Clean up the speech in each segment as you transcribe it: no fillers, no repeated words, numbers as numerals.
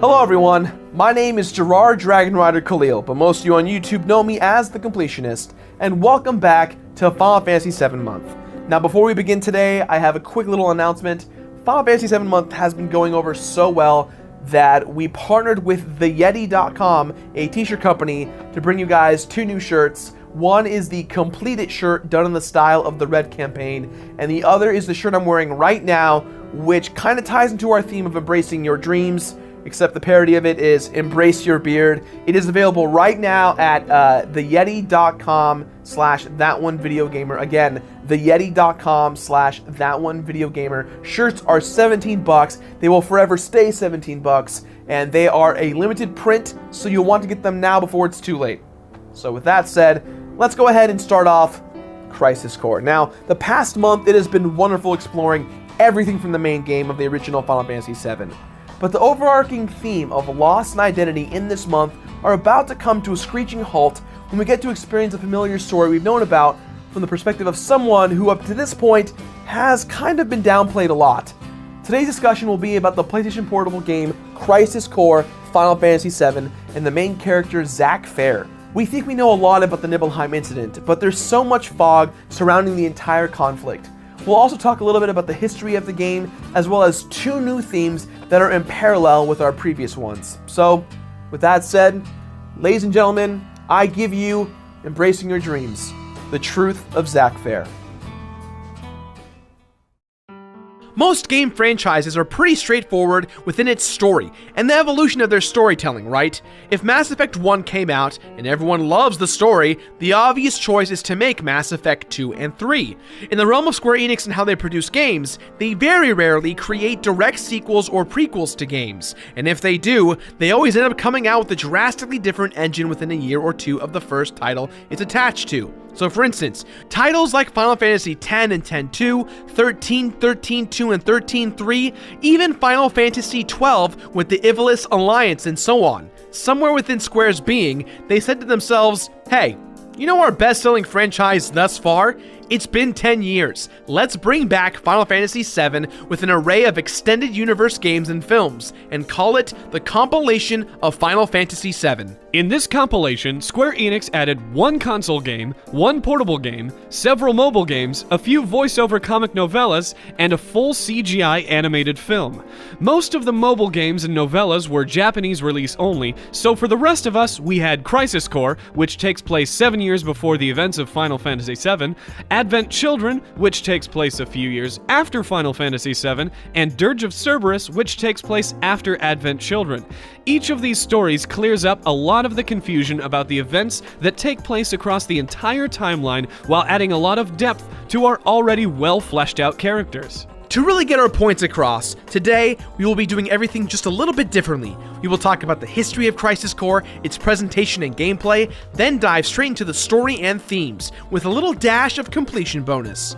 Hello everyone, my name is Gerard Dragon Rider Khalil, but most of you on YouTube know me as the Completionist, and welcome back to Final Fantasy VII Month. Now before we begin today, I have a quick little announcement. Final Fantasy VII Month has been going over so well that we partnered with VII.com, a t-shirt company, to bring you guys two new shirts. One is the Completed shirt done in the style of the Red campaign, and the other is the shirt I'm wearing right now, which kind of ties into our theme of embracing your dreams, except the parody of it is Embrace Your Beard. It is available right now at theyeti.com/thatonevideogamer. Again, theyeti.com/thatonevideogamer. Shirts are 17 bucks. They will forever stay 17 bucks, and they are a limited print, so you'll want to get them now before it's too late. So with that said, let's go ahead and start off Crisis Core. Now, the past month, it has been wonderful exploring everything from the main game of the original Final Fantasy VII. But the overarching theme of loss and identity in this month are about to come to a screeching halt when we get to experience a familiar story we've known about from the perspective of someone who up to this point has kind of been downplayed a lot. Today's discussion will be about the PlayStation Portable game Crisis Core Final Fantasy VII and the main character Zack Fair. We think we know a lot about the Nibelheim incident, but there's so much fog surrounding the entire conflict. We'll also talk a little bit about the history of the game, as well as two new themes that are in parallel with our previous ones. So, with that said, ladies and gentlemen, I give you Embracing Your Dreams, the truth of Zack Fair. Most game franchises are pretty straightforward within its story and the evolution of their storytelling, right? If Mass Effect 1 came out and everyone loves the story, the obvious choice is to make Mass Effect 2 and 3. In the realm of Square Enix and how they produce games, they very rarely create direct sequels or prequels to games, and if they do, they always end up coming out with a drastically different engine within a year or two of the first title it's attached to. So for instance, titles like Final Fantasy X and X-2, 13, 13-2 and 13-3, even Final Fantasy XII with the Ivalice Alliance and so on. Somewhere within Square's being, they said to themselves, hey, you know our best-selling franchise thus far? It's been 10 years. Let's bring back Final Fantasy VII with an array of extended universe games and films, and call it the compilation of Final Fantasy VII. In this compilation, Square Enix added one console game, one portable game, several mobile games, a few voiceover comic novellas, and a full CGI animated film. Most of the mobile games and novellas were Japanese release only, so for the rest of us, we had Crisis Core, which takes place 7 years before the events of Final Fantasy VII, Advent Children, which takes place a few years after Final Fantasy VII, and Dirge of Cerberus, which takes place after Advent Children. Each of these stories clears up a lot of the confusion about the events that take place across the entire timeline while adding a lot of depth to our already well fleshed out characters. To really get our points across, today we will be doing everything just a little bit differently. We will talk about the history of Crisis Core, its presentation and gameplay, then dive straight into the story and themes, with a little dash of completion bonus.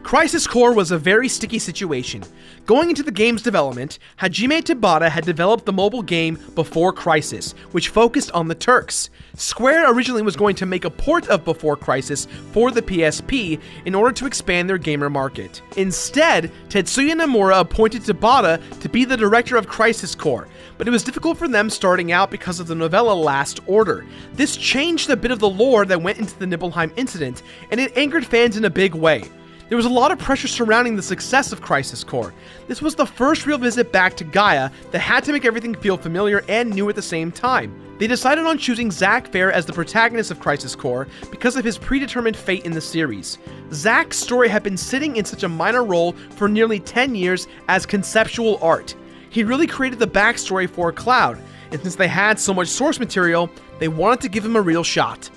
Crisis Core was a very sticky situation. Going into the game's development, Hajime Tabata had developed the mobile game Before Crisis, which focused on the Turks. Square originally was going to make a port of Before Crisis for the PSP in order to expand their gamer market. Instead, Tetsuya Nomura appointed Tabata to be the director of Crisis Core, but it was difficult for them starting out because of the novella Last Order. This changed a bit of the lore that went into the Nibelheim incident, and it angered fans in a big way. There was a lot of pressure surrounding the success of Crisis Core. This was the first real visit back to Gaia that had to make everything feel familiar and new at the same time. They decided on choosing Zack Fair as the protagonist of Crisis Core because of his predetermined fate in the series. Zack's story had been sitting in such a minor role for nearly 10 years as conceptual art. He really created the backstory for Cloud, and since they had so much source material, they wanted to give him a real shot.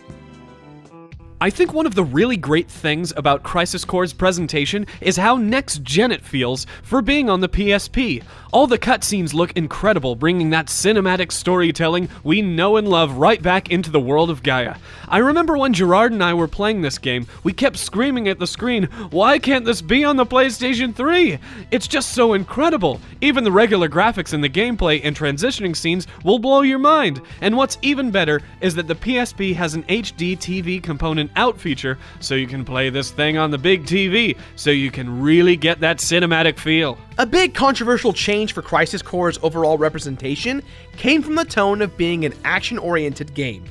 I think one of the really great things about Crisis Core's presentation is how next-gen it feels for being on the PSP. All the cutscenes look incredible, bringing that cinematic storytelling we know and love right back into the world of Gaia. I remember when Gerard and I were playing this game, we kept screaming at the screen, "Why can't this be on the PlayStation 3? It's just so incredible! Even the regular graphics in the gameplay and transitioning scenes will blow your mind. And what's even better is that the PSP has an HD TV component point out feature so you can play this thing on the big TV so you can really get that cinematic feel. A big controversial change for Crisis Core's overall representation came from the tone of being an action-oriented game.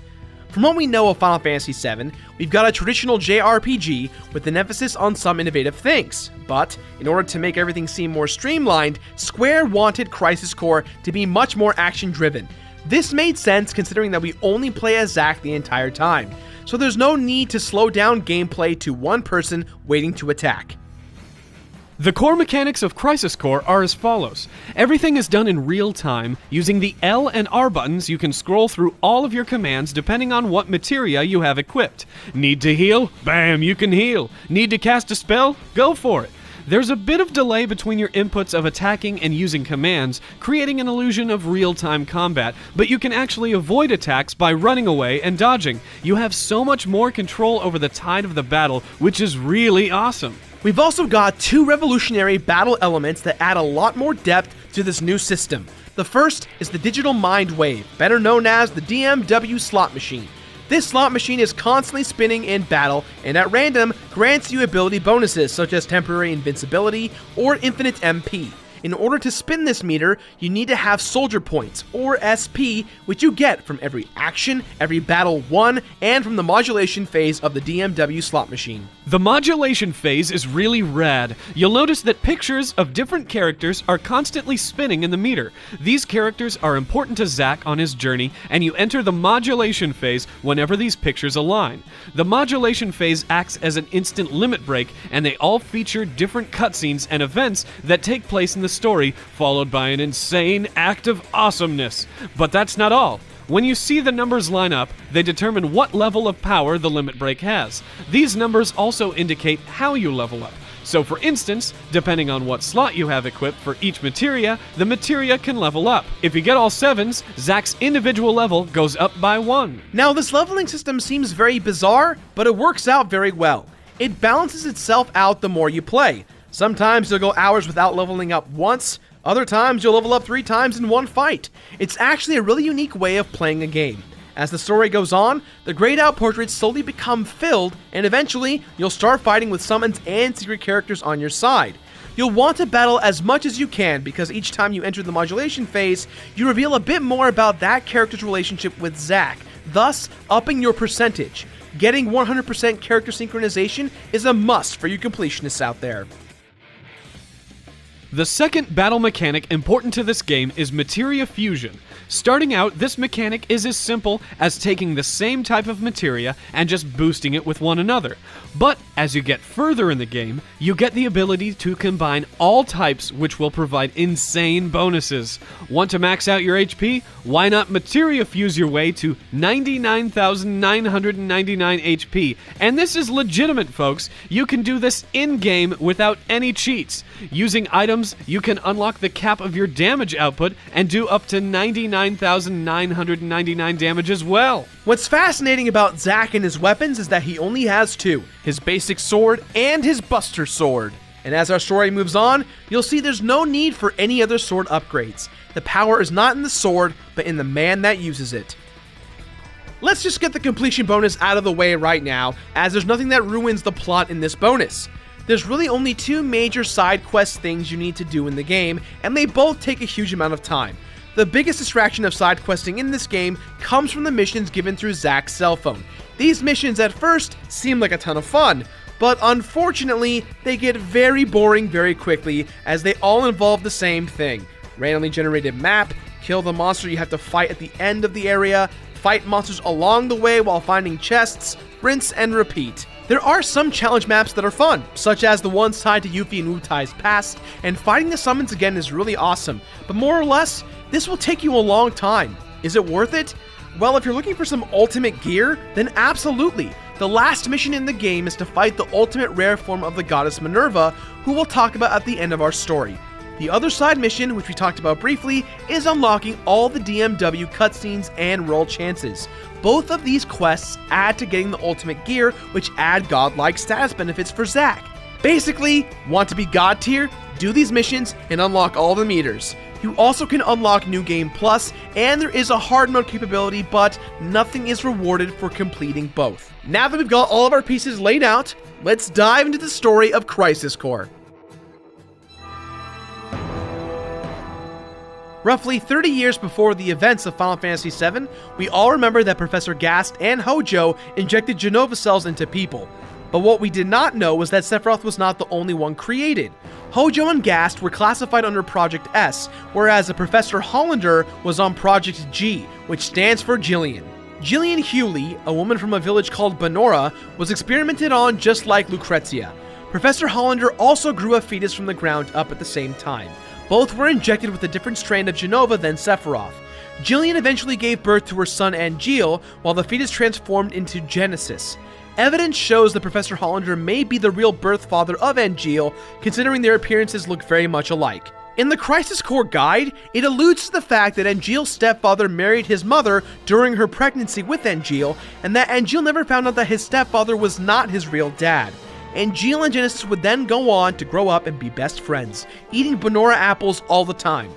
From what we know of Final Fantasy VII, we've got a traditional JRPG with an emphasis on some innovative things, but in order to make everything seem more streamlined, Square wanted Crisis Core to be much more action-driven. This made sense considering that we only play as Zack the entire time, so there's no need to slow down gameplay to one person waiting to attack. The core mechanics of Crisis Core are as follows. Everything is done in real time. Using the L and R buttons, you can scroll through all of your commands depending on what materia you have equipped. Need to heal? Bam, you can heal. Need to cast a spell? Go for it. There's a bit of delay between your inputs of attacking and using commands, creating an illusion of real-time combat, but you can actually avoid attacks by running away and dodging. You have so much more control over the tide of the battle, which is really awesome. We've also got two revolutionary battle elements that add a lot more depth to this new system. The first is the Digital Mind Wave, better known as the DMW slot machine. This slot machine is constantly spinning in battle and at random grants you ability bonuses such as temporary invincibility or infinite MP. In order to spin this meter, you need to have soldier points, or SP, which you get from every action, every battle won, and from the modulation phase of the DMW slot machine. The modulation phase is really rad. You'll notice that pictures of different characters are constantly spinning in the meter. These characters are important to Zack on his journey, and you enter the modulation phase whenever these pictures align. The modulation phase acts as an instant limit break, and they all feature different cutscenes and events that take place in the story, followed by an insane act of awesomeness. But that's not all. When you see the numbers line up, they determine what level of power the limit break has. These numbers also indicate how you level up. So for instance, depending on what slot you have equipped for each materia, the materia can level up. If you get all 7s, Zack's individual level goes up by 1. Now this leveling system seems very bizarre, but it works out very well. It balances itself out the more you play. Sometimes you'll go hours without leveling up once, other times you'll level up 3 times in one fight. It's actually a really unique way of playing a game. As the story goes on, the grayed out portraits slowly become filled, and eventually, you'll start fighting with summons and secret characters on your side. You'll want to battle as much as you can because each time you enter the modulation phase, you reveal a bit more about that character's relationship with Zack, thus upping your percentage. Getting 100% character synchronization is a must for you completionists out there. The second battle mechanic important to this game is materia fusion. Starting out, this mechanic is as simple as taking the same type of materia and just boosting it with one another. But as you get further in the game, you get the ability to combine all types, which will provide insane bonuses. Want to max out your HP? Why not materia fuse your way to 99,999 HP? And this is legitimate, folks. You can do this in-game without any cheats. Using items, you can unlock the cap of your damage output and do up to 99,999 damage as well. What's fascinating about Zack and his weapons is that he only has 2, his basic sword and his Buster Sword. And as our story moves on, you'll see there's no need for any other sword upgrades. The power is not in the sword, but in the man that uses it. Let's just get the completion bonus out of the way right now, as there's nothing that ruins the plot in this bonus. There's really only 2 major side quest things you need to do in the game, and they both take a huge amount of time. The biggest distraction of side questing in this game comes from the missions given through Zack's cell phone. These missions at first seem like a ton of fun, but unfortunately, they get very boring very quickly as they all involve the same thing. Randomly generated map, kill the monster you have to fight at the end of the area, fight monsters along the way while finding chests, rinse and repeat. There are some challenge maps that are fun, such as the ones tied to Yuffie and Wutai's past, and fighting the summons again is really awesome, but more or less, this will take you a long time. Is it worth it? Well, if you're looking for some ultimate gear, then absolutely. The last mission in the game is to fight the ultimate rare form of the goddess Minerva, who we'll talk about at the end of our story. The other side mission, which we talked about briefly, is unlocking all the DMW cutscenes and roll chances. Both of these quests add to getting the ultimate gear, which add godlike status benefits for Zack. Basically, want to be god tier? Do these missions and unlock all the meters. You also can unlock New Game Plus, and there is a hard mode capability, but nothing is rewarded for completing both. Now that we've got all of our pieces laid out, let's dive into the story of Crisis Core. Roughly 30 years before the events of Final Fantasy VII, we all remember that Professor Gast and Hojo injected Genova cells into people. But what we did not know was that Sephiroth was not the only one created. Hojo and Gast were classified under Project S, whereas Professor Hollander was on Project G, which stands for Jillian. Jillian Hewley, a woman from a village called Benora, was experimented on just like Lucrezia. Professor Hollander also grew a fetus from the ground up at the same time. Both were injected with a different strand of Genova than Sephiroth. Jillian eventually gave birth to her son Angeal, while the fetus transformed into Genesis. Evidence shows that Professor Hollander may be the real birth father of Angeal, considering their appearances look very much alike. In the Crisis Core guide, it alludes to the fact that Angeal's stepfather married his mother during her pregnancy with Angeal, and that Angeal never found out that his stepfather was not his real dad. Angeal and Genesis would then go on to grow up and be best friends, eating Benora apples all the time.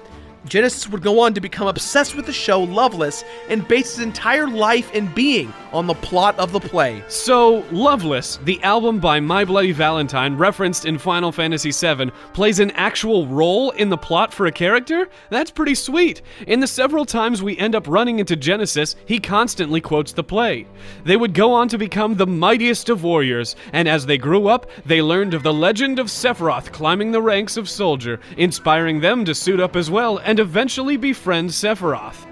Genesis would go on to become obsessed with the show Loveless and base his entire life and being on the plot of the play. So, Loveless, the album by My Bloody Valentine referenced in Final Fantasy VII, plays an actual role in the plot for a character? That's pretty sweet. In the several times we end up running into Genesis, he constantly quotes the play. They would go on to become the mightiest of warriors, and as they grew up, they learned of the legend of Sephiroth climbing the ranks of soldier, inspiring them to suit up as well and eventually befriend Sephiroth.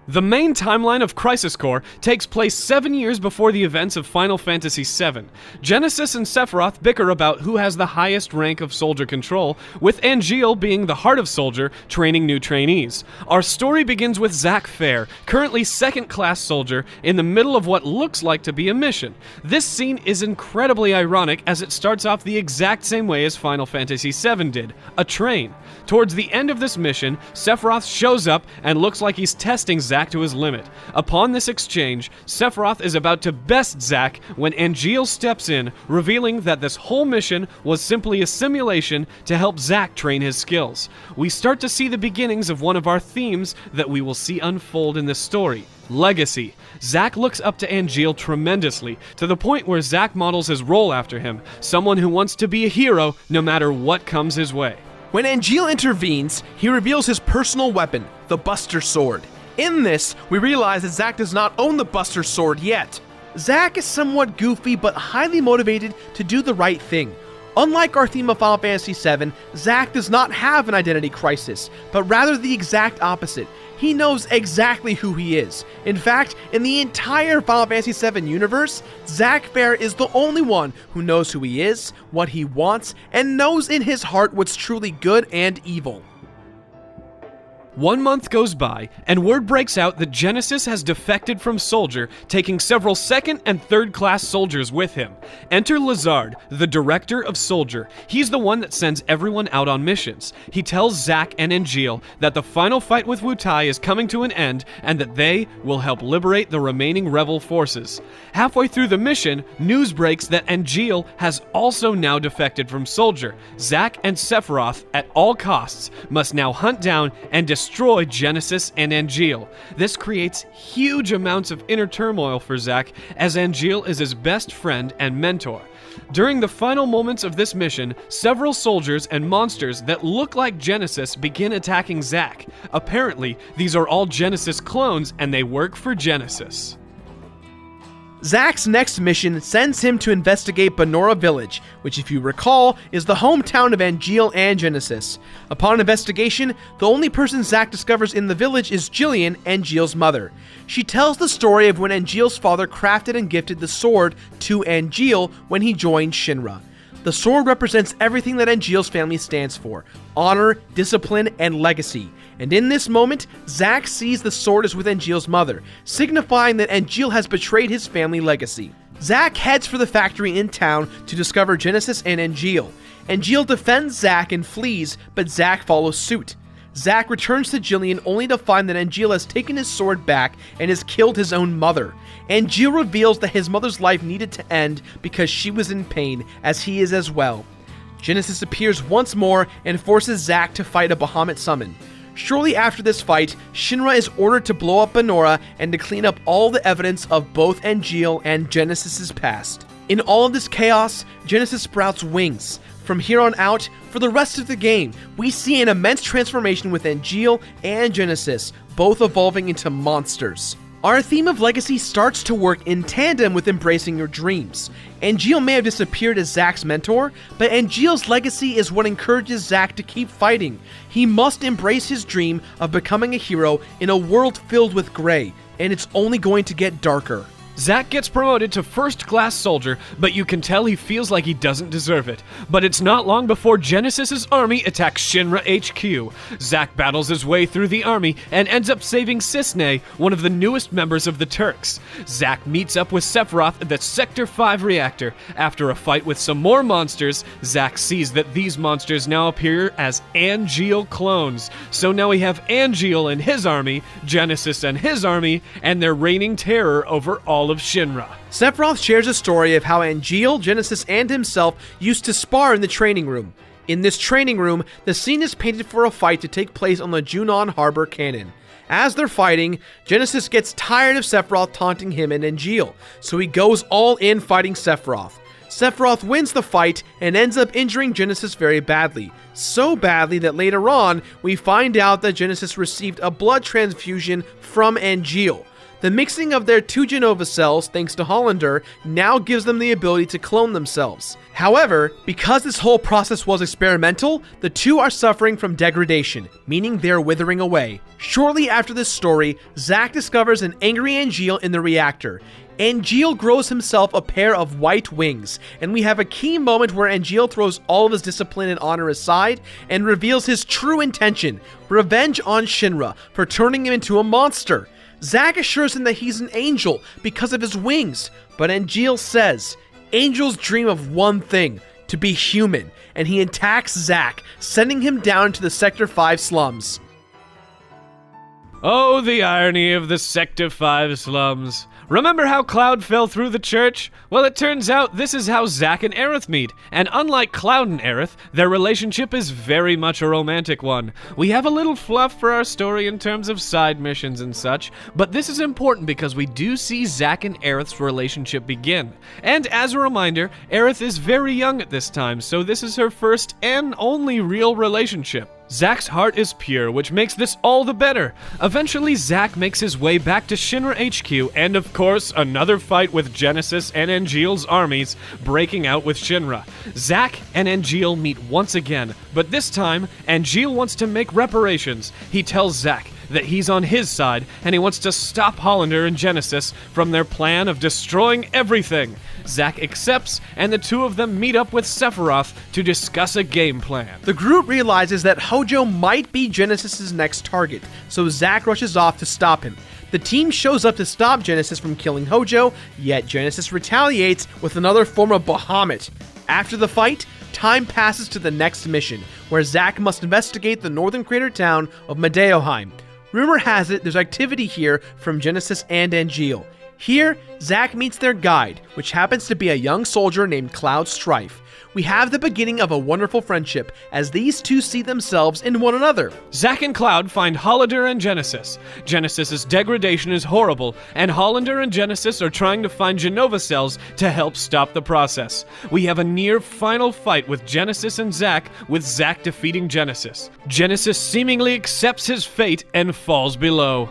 The main timeline of Crisis Core takes place 7 years before the events of Final Fantasy VII. Genesis and Sephiroth bicker about who has the highest rank of soldier control, with Angeal being the heart of soldier, training new trainees. Our story begins with Zack Fair, currently second-class soldier, in the middle of what looks like to be a mission. This scene is incredibly ironic as it starts off the exact same way as Final Fantasy VII did, a train. Towards the end of this mission, Sephiroth shows up and looks like he's testing Zack to his limit. Upon this exchange, Sephiroth is about to best Zack when Angeal steps in, revealing that this whole mission was simply a simulation to help Zack train his skills. We start to see the beginnings of one of our themes that we will see unfold in this story. Legacy. Zack looks up to Angeal tremendously, to the point where Zack models his role after him, someone who wants to be a hero no matter what comes his way. When Angeal intervenes, he reveals his personal weapon, the Buster Sword. In this, we realize that Zack does not own the Buster Sword yet. Zack is somewhat goofy but highly motivated to do the right thing. Unlike our theme of Final Fantasy VII, Zack does not have an identity crisis, but rather the exact opposite. He knows exactly who he is. In fact, in the entire Final Fantasy VII universe, Zack Fair is the only one who knows who he is, what he wants, and knows in his heart what's truly good and evil. 1 month goes by, and word breaks out that Genesis has defected from Soldier, taking several second and third class soldiers with him. Enter Lazard, the director of Soldier. He's the one that sends everyone out on missions. He tells Zack and Angeal that the final fight with Wutai is coming to an end, and that they will help liberate the remaining rebel forces. Halfway through the mission, news breaks that Angeal has also now defected from Soldier. Zack and Sephiroth, at all costs, must now hunt down and destroy Genesis and Angeal. This creates huge amounts of inner turmoil for Zack, as Angeal is his best friend and mentor. During the final moments of this mission, several soldiers and monsters that look like Genesis begin attacking Zack. Apparently, these are all Genesis clones and they work for Genesis. Zack's next mission sends him to investigate Benora Village, which if you recall, is the hometown of Angeal and Genesis. Upon investigation, the only person Zack discovers in the village is Jillian, Angeal's mother. She tells the story of when Angeal's father crafted and gifted the sword to Angeal when he joined Shinra. The sword represents everything that Angeal's family stands for: honor, discipline, and legacy. And in this moment, Zack sees the sword is with Angeal's mother, signifying that Angeal has betrayed his family legacy. Zack heads for the factory in town to discover Genesis and Angeal. Angeal defends Zack and flees, but Zack follows suit. Zack returns to Jillian only to find that Angeal has taken his sword back and has killed his own mother. Angeal reveals that his mother's life needed to end because she was in pain, as he is as well. Genesis appears once more and forces Zack to fight a Bahamut summon. Shortly after this fight, Shinra is ordered to blow up Benora and to clean up all the evidence of both Angeal and Genesis's past. In all of this chaos, Genesis sprouts wings. From here on out, for the rest of the game, we see an immense transformation with Angeal and Genesis, both evolving into monsters. Our theme of legacy starts to work in tandem with embracing your dreams. Angeal may have disappeared as Zack's mentor, but Angeal's legacy is what encourages Zack to keep fighting. He must embrace his dream of becoming a hero in a world filled with gray, and it's only going to get darker. Zack gets promoted to first-class soldier, but you can tell he feels like he doesn't deserve it. But it's not long before Genesis's army attacks Shinra HQ. Zack battles his way through the army and ends up saving Cisne, one of the newest members of the Turks. Zack meets up with Sephiroth at the Sector 5 reactor. After a fight with some more monsters, Zack sees that these monsters now appear as Angeal clones. So now we have Angeal and his army, Genesis and his army, and their reigning terror over all of Shinra. Sephiroth shares a story of how Angeal, Genesis, and himself used to spar in the training room. In this training room, the scene is painted for a fight to take place on the Junon Harbor Cannon. As they're fighting, Genesis gets tired of Sephiroth taunting him and Angeal, so he goes all in fighting Sephiroth. Sephiroth wins the fight and ends up injuring Genesis very badly. So badly that later on, we find out that Genesis received a blood transfusion from Angeal. The mixing of their two Genova cells, thanks to Hollander, now gives them the ability to clone themselves. However, because this whole process was experimental, the two are suffering from degradation, meaning they're withering away. Shortly after this story, Zack discovers an angry Angeal in the reactor. Angeal grows himself a pair of white wings, and we have a key moment where Angeal throws all of his discipline and honor aside and reveals his true intention: revenge on Shinra for turning him into a monster. Zack assures him that he's an angel because of his wings, but Angeal says, angels dream of one thing, to be human, and he attacks Zack, sending him down to the Sector 5 slums. Oh, the irony of the Sector 5 slums. Remember how Cloud fell through the church? Well, it turns out this is how Zack and Aerith meet, and unlike Cloud and Aerith, their relationship is very much a romantic one. We have a little fluff for our story in terms of side missions and such, but this is important because we do see Zack and Aerith's relationship begin. And as a reminder, Aerith is very young at this time, so this is her first and only real relationship. Zack's heart is pure, which makes this all the better. Eventually, Zack makes his way back to Shinra HQ, and of course, another fight with Genesis and Angeal's armies breaking out with Shinra. Zack and Angeal meet once again, but this time, Angeal wants to make reparations. He tells Zack that he's on his side, and he wants to stop Hollander and Genesis from their plan of destroying everything. Zack accepts, and the two of them meet up with Sephiroth to discuss a game plan. The group realizes that Hojo might be Genesis's next target, so Zack rushes off to stop him. The team shows up to stop Genesis from killing Hojo, yet Genesis retaliates with another form of Bahamut. After the fight, time passes to the next mission, where Zack must investigate the northern crater town of Medeoheim. Rumor has it there's activity here from Genesis and Angeal. Here, Zack meets their guide, which happens to be a young soldier named Cloud Strife. We have the beginning of a wonderful friendship, as these two see themselves in one another. Zack and Cloud find Hollander and Genesis. Genesis's degradation is horrible, and Hollander and Genesis are trying to find Genova cells to help stop the process. We have a near final fight with Genesis and Zack, with Zack defeating Genesis. Genesis seemingly accepts his fate and falls below.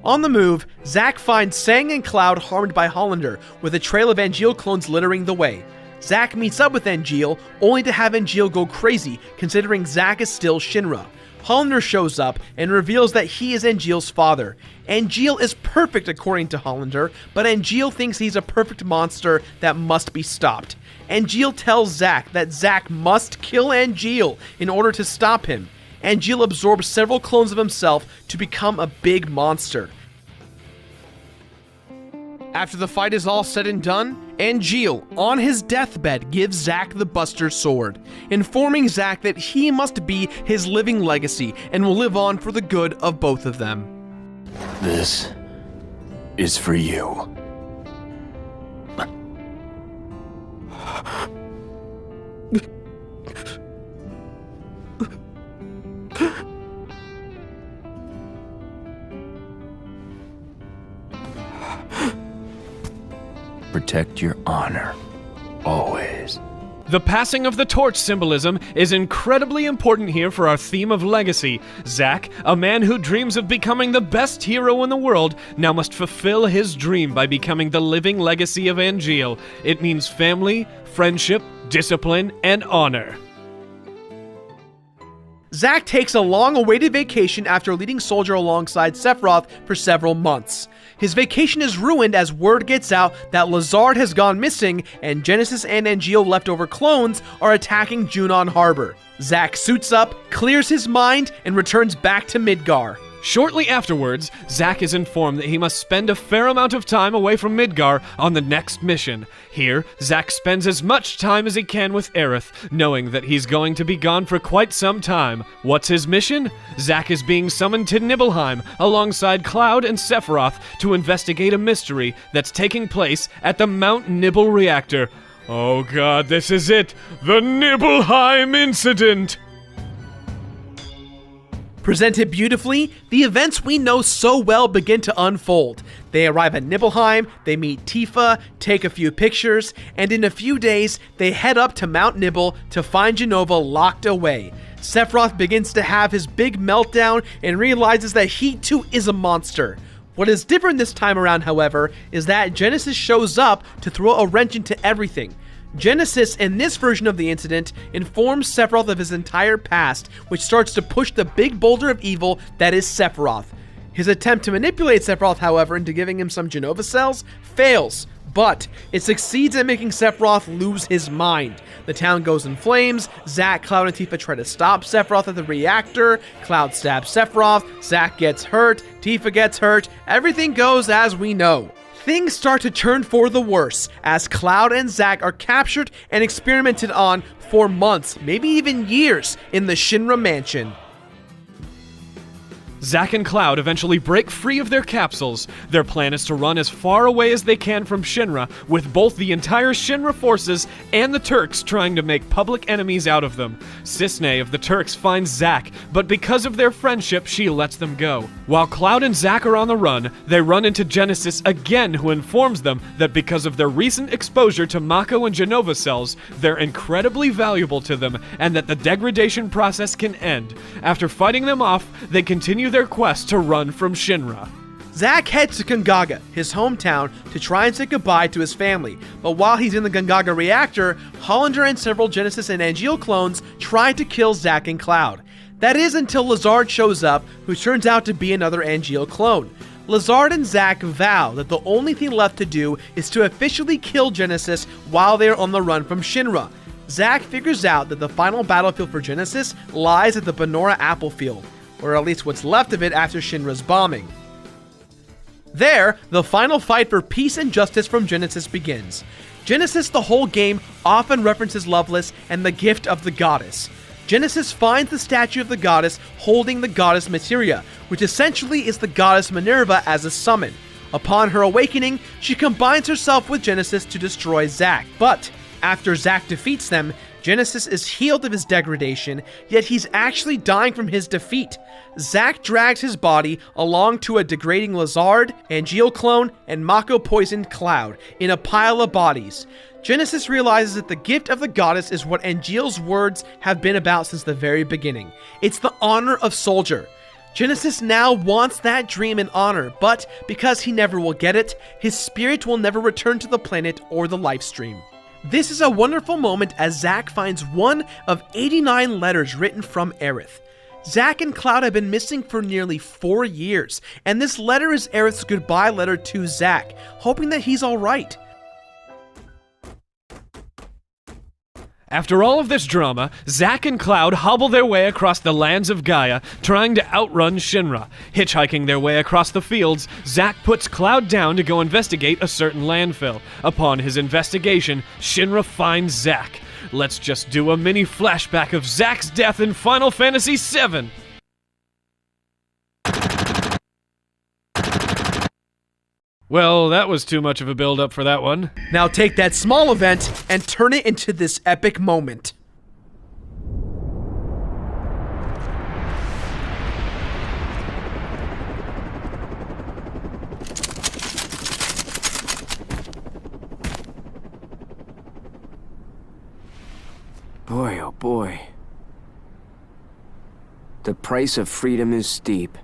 On the move, Zack finds Sang and Cloud harmed by Hollander, with a trail of Angeal clones littering the way. Zack meets up with Angeal, only to have Angeal go crazy, considering Zack is still Shinra. Hollander shows up and reveals that he is Angeal's father. Angeal is perfect according to Hollander, but Angeal thinks he's a perfect monster that must be stopped. Angeal tells Zack that Zack must kill Angeal in order to stop him. Angeal absorbs several clones of himself to become a big monster. After the fight is all said and done, Angeal, on his deathbed, gives Zack the Buster Sword, informing Zack that he must be his living legacy and will live on for the good of both of them. This is for you. Protect your honor. Always. The passing of the torch symbolism is incredibly important here for our theme of legacy. Zack, a man who dreams of becoming the best hero in the world, now must fulfill his dream by becoming the living legacy of Angeal. It means family, friendship, discipline, and honor. Zack takes a long-awaited vacation after leading soldier alongside Sephiroth for several months. His vacation is ruined as word gets out that Lazard has gone missing and Genesis and Angeal leftover clones are attacking Junon Harbor. Zack suits up, clears his mind, and returns back to Midgar. Shortly afterwards, Zack is informed that he must spend a fair amount of time away from Midgar on the next mission. Here, Zack spends as much time as he can with Aerith, knowing that he's going to be gone for quite some time. What's his mission? Zack is being summoned to Nibelheim alongside Cloud and Sephiroth to investigate a mystery that's taking place at the Mount Nibel reactor. Oh god, this is it! The Nibelheim incident! Presented beautifully, the events we know so well begin to unfold. They arrive at Nibelheim, they meet Tifa, take a few pictures, and in a few days, they head up to Mount Nibel to find Jenova locked away. Sephiroth begins to have his big meltdown and realizes that he too is a monster. What is different this time around, however, is that Genesis shows up to throw a wrench into everything. Genesis, in this version of the incident, informs Sephiroth of his entire past, which starts to push the big boulder of evil that is Sephiroth. His attempt to manipulate Sephiroth, however, into giving him some Jenova cells, fails, but it succeeds at making Sephiroth lose his mind. The town goes in flames, Zack, Cloud, and Tifa try to stop Sephiroth at the reactor, Cloud stabs Sephiroth, Zack gets hurt, Tifa gets hurt, everything goes as we know. Things start to turn for the worse, as Cloud and Zack are captured and experimented on for months, maybe even years, in the Shinra mansion. Zack and Cloud eventually break free of their capsules. Their plan is to run as far away as they can from Shinra, with both the entire Shinra forces and the Turks trying to make public enemies out of them. Cisne of the Turks finds Zack, but because of their friendship, she lets them go. While Cloud and Zack are on the run, they run into Genesis again, who informs them that because of their recent exposure to Mako and Jenova cells, they're incredibly valuable to them, and that the degradation process can end. After fighting them off, they continue their quest to run from Shinra. Zack heads to Gongaga, his hometown, to try and say goodbye to his family, but while he's in the Gongaga reactor, Hollander and several Genesis and Angeal clones try to kill Zack and Cloud. That is until Lazard shows up, who turns out to be another Angeal clone. Lazard and Zack vow that the only thing left to do is to officially kill Genesis while they are on the run from Shinra. Zack figures out that the final battlefield for Genesis lies at the Benora Apple Field, or at least what's left of it after Shinra's bombing. There, the final fight for peace and justice from Genesis begins. Genesis the whole game often references Loveless and the gift of the goddess. Genesis finds the statue of the goddess holding the goddess Materia, which essentially is the goddess Minerva as a summon. Upon her awakening, she combines herself with Genesis to destroy Zack, but after Zack defeats them, Genesis is healed of his degradation, yet he's actually dying from his defeat. Zack drags his body along to a degrading Lazard, Angeal clone, and Mako-poisoned Cloud in a pile of bodies. Genesis realizes that the gift of the goddess is what Angeal's words have been about since the very beginning. It's the honor of Soldier. Genesis now wants that dream and honor, but because he never will get it, his spirit will never return to the planet or the Lifestream. This is a wonderful moment as Zack finds one of 89 letters written from Aerith. Zack and Cloud have been missing for nearly 4 years, and this letter is Aerith's goodbye letter to Zack, hoping that he's alright. After all of this drama, Zack and Cloud hobble their way across the lands of Gaia, trying to outrun Shinra. Hitchhiking their way across the fields, Zack puts Cloud down to go investigate a certain landfill. Upon his investigation, Shinra finds Zack. Let's just do a mini flashback of Zack's death in Final Fantasy VII. Well, that was too much of a build-up for that one. Now take that small event and turn it into this epic moment. The price of freedom is steep.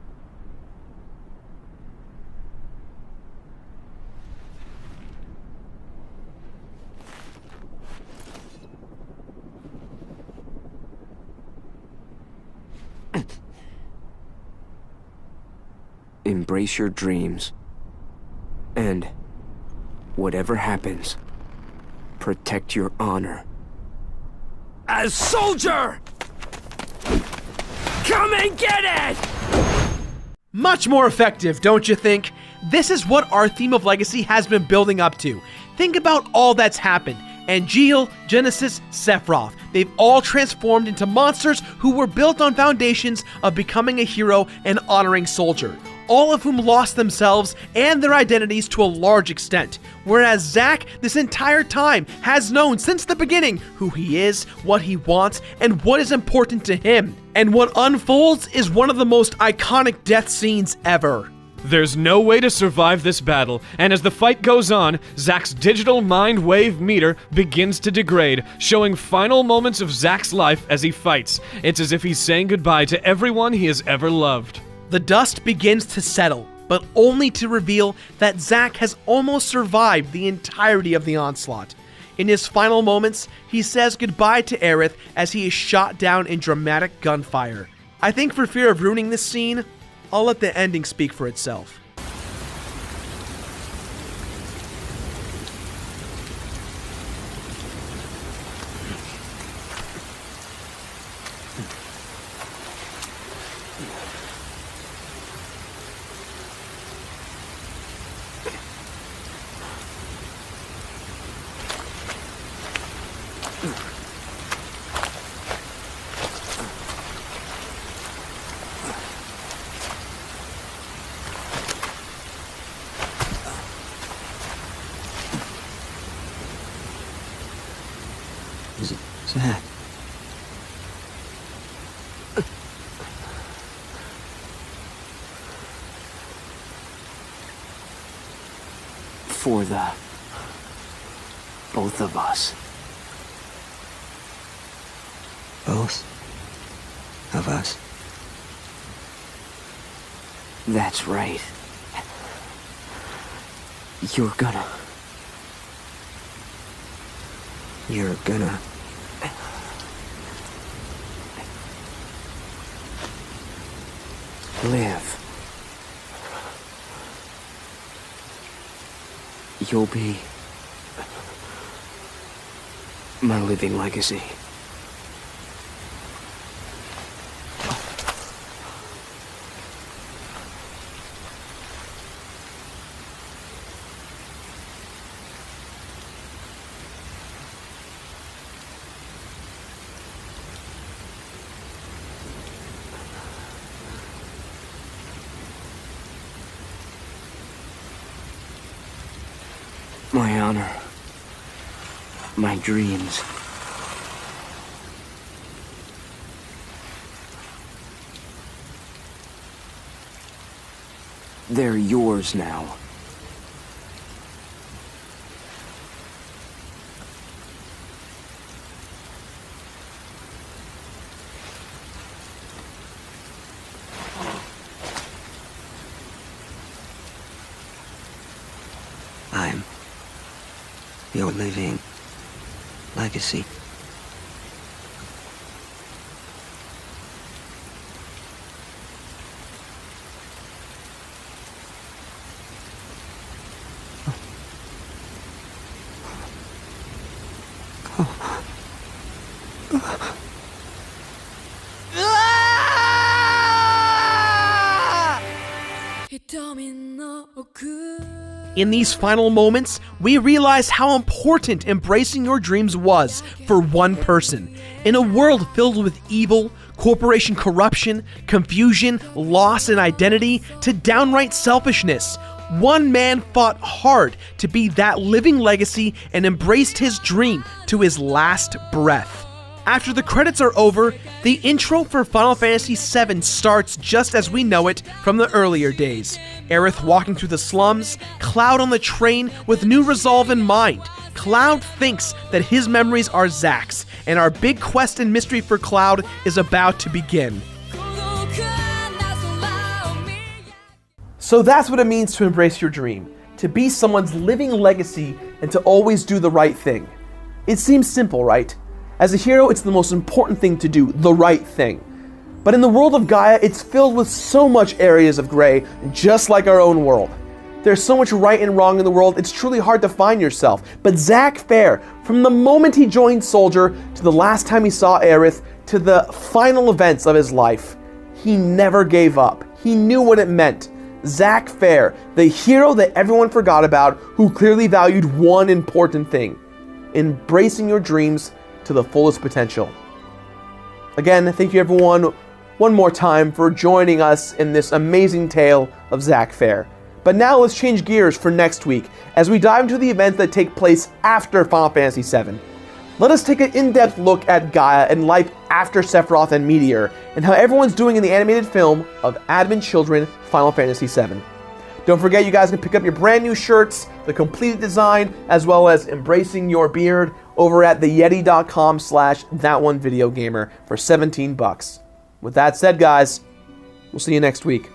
Embrace your dreams. And whatever happens, protect your honor. As soldier! Come and get it! Much more effective, don't you think? This is what our theme of legacy has been building up to. Think about all that's happened. Angeal, Genesis, Sephiroth. They've all transformed into monsters who were built on foundations of becoming a hero and honoring soldier. All of whom lost themselves and their identities to a large extent. Whereas Zack, this entire time, has known since the beginning who he is, what he wants, and what is important to him. And what unfolds is one of the most iconic death scenes ever. There's no way to survive this battle, and as the fight goes on, Zack's digital mind wave meter begins to degrade, showing final moments of Zack's life as he fights. It's as if he's saying goodbye to everyone he has ever loved. The dust begins to settle, but only to reveal that Zack has almost survived the entirety of the onslaught. In his final moments, he says goodbye to Aerith as he is shot down in dramatic gunfire. I think for fear of ruining this scene, I'll let the ending speak for itself. Zack. For the both of us. Both of us? That's right. You're gonna live. You'll be my living legacy. My honor. My dreams. They're yours now. I'm your living legacy. In these final moments, we realize how important embracing your dreams was for one person. In a world filled with evil, corporation corruption, confusion, loss and identity, to downright selfishness, one man fought hard to be that living legacy and embraced his dream to his last breath. After the credits are over, the intro for Final Fantasy VII starts just as we know it from the earlier days. Aerith walking through the slums, Cloud on the train with new resolve in mind. Cloud thinks that his memories are Zack's, and our big quest and mystery for Cloud is about to begin. So that's what it means to embrace your dream, to be someone's living legacy and to always do the right thing. It seems simple, right? As a hero, it's the most important thing to do, the right thing. But in the world of Gaia, it's filled with so much areas of gray, just like our own world. There's so much right and wrong in the world, it's truly hard to find yourself. But Zack Fair, from the moment he joined Soldier, to the last time he saw Aerith, to the final events of his life, he never gave up. He knew what it meant. Zack Fair, the hero that everyone forgot about, who clearly valued one important thing: embracing your dreams to the fullest potential. Again, thank you everyone one more time for joining us in this amazing tale of Zack Fair. But now let's change gears for next week as we dive into the events that take place after Final Fantasy VII. Let us take an in-depth look at Gaia and life after Sephiroth and Meteor, and how everyone's doing in the animated film of Advent Children Final Fantasy VII. Don't forget, you guys can pick up your brand new shirts, the completed design, as well as embracing your beard over at theyeti.com/thatonevideogamer for $17. With that said, guys, we'll see you next week.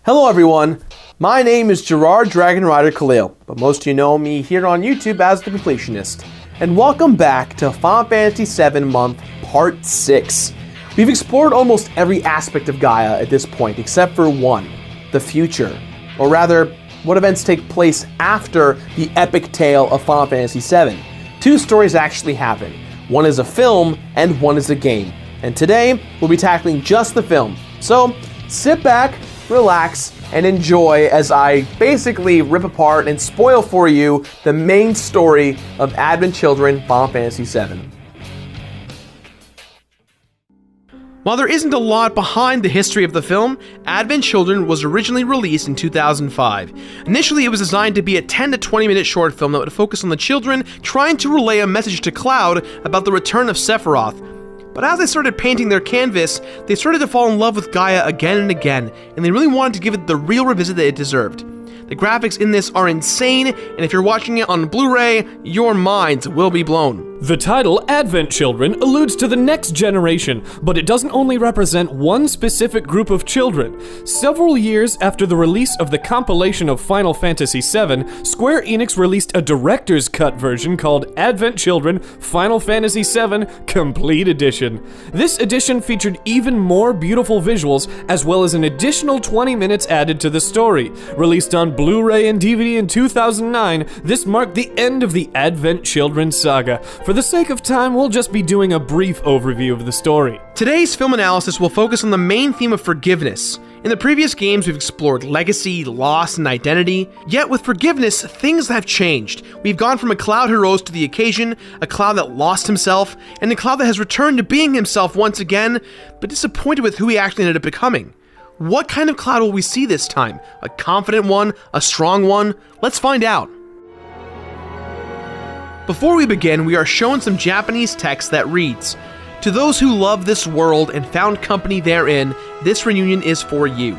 Hello everyone, my name is Gerard Dragon Rider Khalil, but most of you know me here on YouTube as the Completionist. And welcome back to Final Fantasy VII Month Part 6. We've explored almost every aspect of Gaia at this point except for one, the future. Or rather, what events take place after the epic tale of Final Fantasy VII. Two stories actually happen. One is a film and one is a game. And today, we'll be tackling just the film. So, sit back, relax, and enjoy as I basically rip apart and spoil for you the main story of Advent Children Final Fantasy VII. While there isn't a lot behind the history of the film, Advent Children was originally released in 2005. Initially, it was designed to be a 10 to 20 minute short film that would focus on the children trying to relay a message to Cloud about the return of Sephiroth. But as they started painting their canvas, they started to fall in love with Gaia again and again, and they really wanted to give it the real revisit that it deserved. The graphics in this are insane, and if you're watching it on Blu-ray, your minds will be blown. The title, Advent Children, alludes to the next generation, but it doesn't only represent one specific group of children. Several years after the release of the compilation of Final Fantasy VII, Square Enix released a director's cut version called Advent Children Final Fantasy VII Complete Edition. This edition featured even more beautiful visuals, as well as an additional 20 minutes added to the story. Released on Blu-ray and DVD in 2009, this marked the end of the Advent Children saga. For the sake of time, we'll just be doing a brief overview of the story. Today's film analysis will focus on the main theme of forgiveness. In the previous games, we've explored legacy, loss, and identity. Yet with forgiveness, things have changed. We've gone from a Cloud who rose to the occasion, a Cloud that lost himself, and a Cloud that has returned to being himself once again, but disappointed with who he actually ended up becoming. What kind of Cloud will we see this time? A confident one? A strong one? Let's find out. Before we begin, we are shown some Japanese text that reads, "To those who love this world and found company therein, this reunion is for you."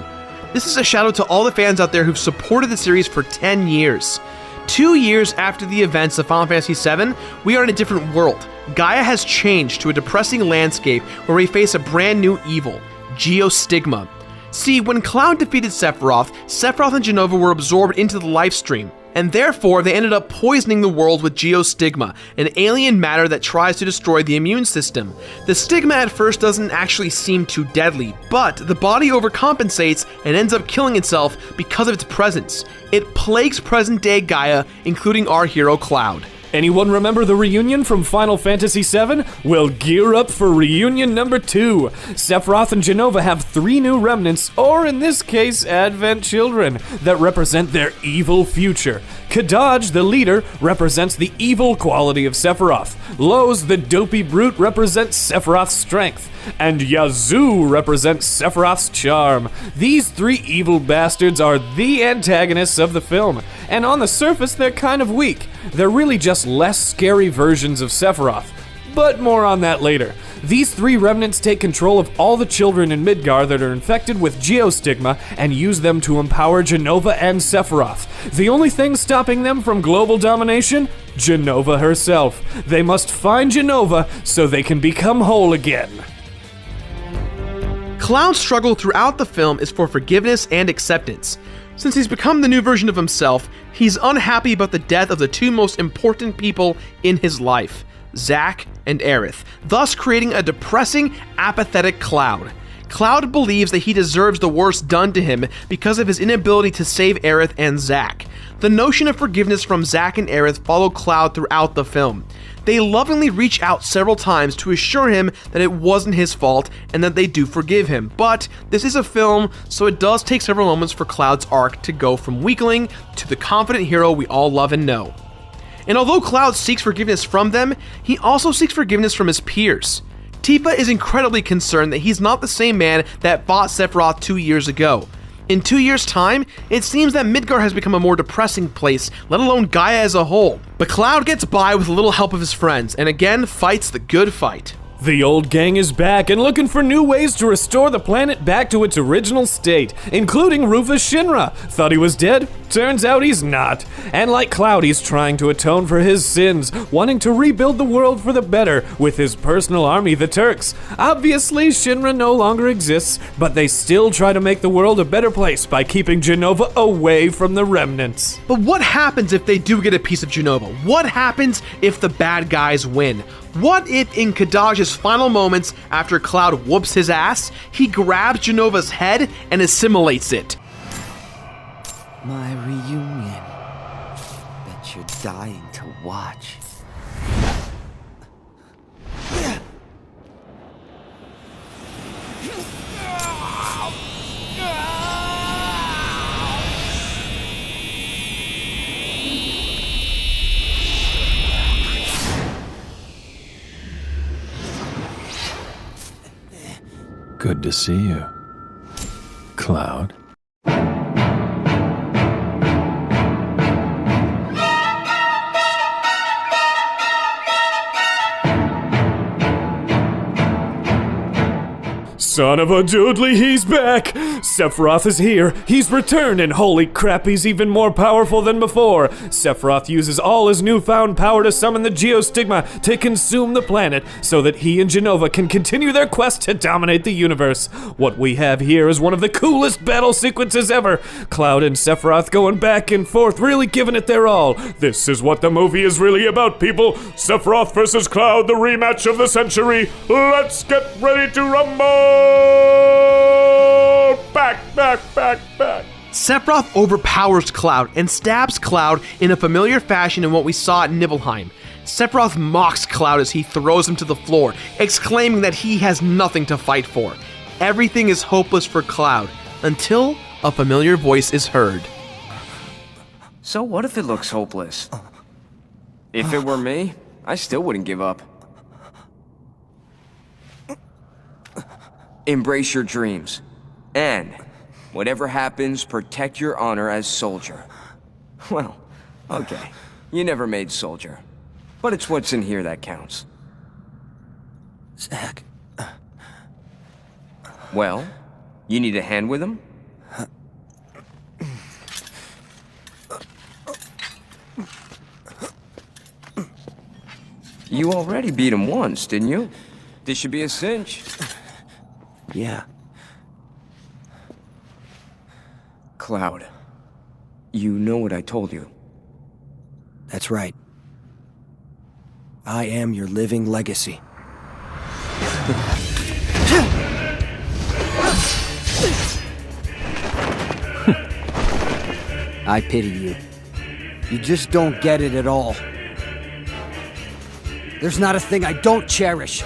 This is a shout out to all the fans out there who've supported the series for 10 years. 2 years after the events of Final Fantasy VII, we are in a different world. Gaia has changed to a depressing landscape where we face a brand new evil, Geostigma. See, when Cloud defeated Sephiroth, Sephiroth and Jenova were absorbed into the life stream, and therefore they ended up poisoning the world with geostigma, an alien matter that tries to destroy the immune system. The stigma at first doesn't actually seem too deadly, but the body overcompensates and ends up killing itself because of its presence. It plagues present-day Gaia, including our hero Cloud. Anyone remember the reunion from Final Fantasy VII? Well, gear up for reunion number 2. Sephiroth and Jenova have 3 new remnants, or in this case, Advent children, that represent their evil future. Kadaj, the leader, represents the evil quality of Sephiroth. Loz, the dopey brute, represents Sephiroth's strength. And Yazoo represents Sephiroth's charm. These 3 evil bastards are the antagonists of the film, and on the surface they're kind of weak. They're really just less scary versions of Sephiroth, but more on that later. These 3 remnants take control of all the children in Midgar that are infected with geostigma and use them to empower Jenova and Sephiroth. The only thing stopping them from global domination? Jenova herself. They must find Jenova so they can become whole again. Cloud's struggle throughout the film is for forgiveness and acceptance. Since he's become the new version of himself, he's unhappy about the death of the 2 most important people in his life, Zack and Aerith, thus creating a depressing, apathetic Cloud. Cloud believes that he deserves the worst done to him because of his inability to save Aerith and Zack. The notion of forgiveness from Zack and Aerith follow Cloud throughout the film. They lovingly reach out several times to assure him that it wasn't his fault and that they do forgive him, but this is a film, so it does take several moments for Cloud's arc to go from weakling to the confident hero we all love and know. And although Cloud seeks forgiveness from them, he also seeks forgiveness from his peers. Tifa is incredibly concerned that he's not the same man that fought Sephiroth 2 years ago. In 2 years' time, it seems that Midgar has become a more depressing place, let alone Gaia as a whole. But Cloud gets by with a little help of his friends, and again fights the good fight. The old gang is back and looking for new ways to restore the planet back to its original state, including Rufus Shinra. Thought he was dead? Turns out he's not. And like Cloud, he's trying to atone for his sins, wanting to rebuild the world for the better with his personal army, the Turks. Obviously, Shinra no longer exists, but they still try to make the world a better place by keeping Jenova away from the remnants. But what happens if they do get a piece of Jenova? What happens if the bad guys win? What if in Kadaj's final moments after Cloud whoops his ass, he grabs Jenova's head and assimilates it? My reunion. Bet you're dying to watch. Good to see you, Cloud. Son of a doodly, he's back! Sephiroth is here, he's returned, and holy crap, he's even more powerful than before! Sephiroth uses all his newfound power to summon the geostigma to consume the planet, so that he and Jenova can continue their quest to dominate the universe. What we have here is one of the coolest battle sequences ever! Cloud and Sephiroth going back and forth, really giving it their all. This is what the movie is really about, people! Sephiroth versus Cloud, the rematch of the century! Let's get ready to rumble! Back! Sephiroth overpowers Cloud and stabs Cloud in a familiar fashion in what we saw at Nibelheim. Sephiroth mocks Cloud as he throws him to the floor, exclaiming that he has nothing to fight for. Everything is hopeless for Cloud, until a familiar voice is heard. So what if it looks hopeless? If it were me, I still wouldn't give up. Embrace your dreams. And, whatever happens, protect your honor as soldier. Well, okay. You never made soldier. But it's what's in here that counts. Zack. Well, you need a hand with him? You already beat him once, didn't you? This should be a cinch. Yeah. Cloud, you know what I told you. That's right. I am your living legacy. I pity you. You just don't get it at all. There's not a thing I don't cherish.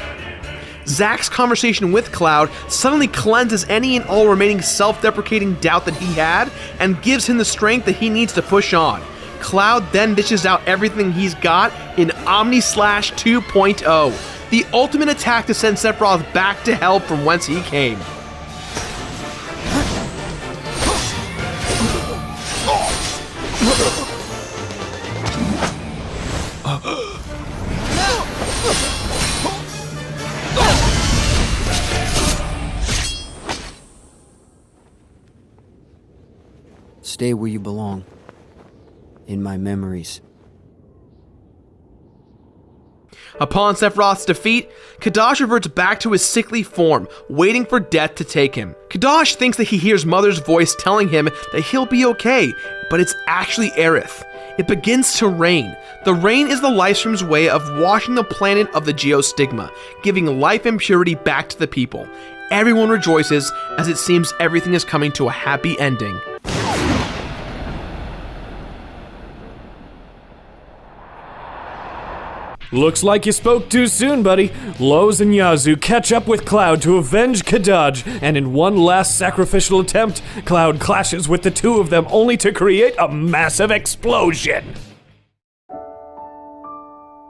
Zack's conversation with Cloud suddenly cleanses any and all remaining self-deprecating doubt that he had and gives him the strength that he needs to push on. Cloud then dishes out everything he's got in Omni-Slash 2.0, the ultimate attack to send Sephiroth back to hell from whence he came. Stay where you belong. In my memories. Upon Sephiroth's defeat, Kadash reverts back to his sickly form, waiting for death to take him. Kadash thinks that he hears Mother's voice telling him that he'll be okay, but it's actually Aerith. It begins to rain. The rain is the Lifestream's way of washing the planet of the geostigma, giving life and purity back to the people. Everyone rejoices as it seems everything is coming to a happy ending. Looks like you spoke too soon, buddy. Lowe's and Yazoo catch up with Cloud to avenge Kadaj, and in one last sacrificial attempt, Cloud clashes with the two of them only to create a massive explosion.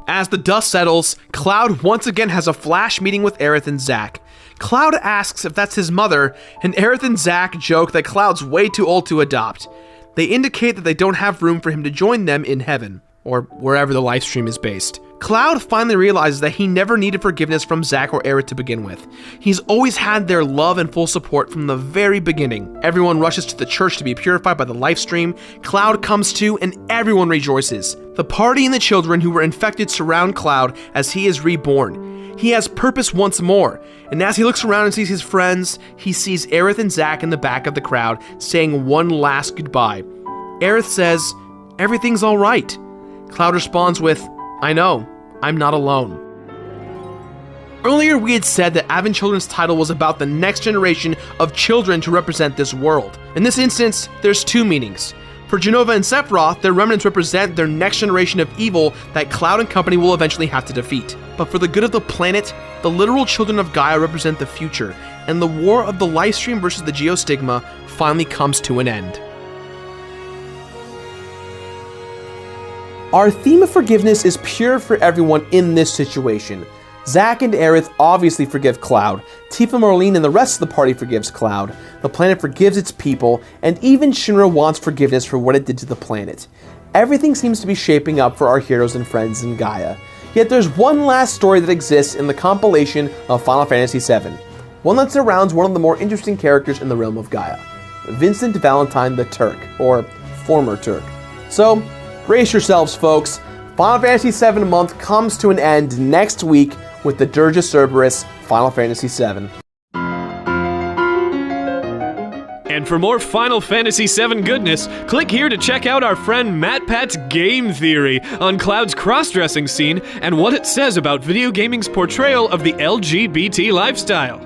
As the dust settles, Cloud once again has a flash meeting with Aerith and Zack. Cloud asks if that's his mother, and Aerith and Zack joke that Cloud's way too old to adopt. They indicate that they don't have room for him to join them in heaven, or wherever the Lifestream is based. Cloud finally realizes that he never needed forgiveness from Zack or Aerith to begin with. He's always had their love and full support from the very beginning. Everyone rushes to the church to be purified by the Lifestream. Cloud comes to, and everyone rejoices. The party and the children who were infected surround Cloud as he is reborn. He has purpose once more, and as he looks around and sees his friends, he sees Aerith and Zack in the back of the crowd saying one last goodbye. Aerith says, "Everything's all right." Cloud responds with, "I know, I'm not alone." Earlier we had said that Advent Children's title was about the next generation of children to represent this world. In this instance, there's two meanings. For Jenova and Sephiroth, their remnants represent their next generation of evil that Cloud and company will eventually have to defeat. But for the good of the planet, the literal children of Gaia represent the future, and the war of the Lifestream versus the Geostigma finally comes to an end. Our theme of forgiveness is pure for everyone in this situation. Zack and Aerith obviously forgive Cloud, Tifa, Marlene, and the rest of the party forgives Cloud, the planet forgives its people, and even Shinra wants forgiveness for what it did to the planet. Everything seems to be shaping up for our heroes and friends in Gaia. Yet there's one last story that exists in the compilation of Final Fantasy VII, one that surrounds one of the more interesting characters in the realm of Gaia, Vincent Valentine the Turk, or former Turk. So, brace yourselves, folks. Final Fantasy VII month comes to an end next week with the Dirge of Cerberus, Final Fantasy VII. And for more Final Fantasy VII goodness, click here to check out our friend MatPat's game theory on Cloud's cross-dressing scene and what it says about video gaming's portrayal of the LGBT lifestyle.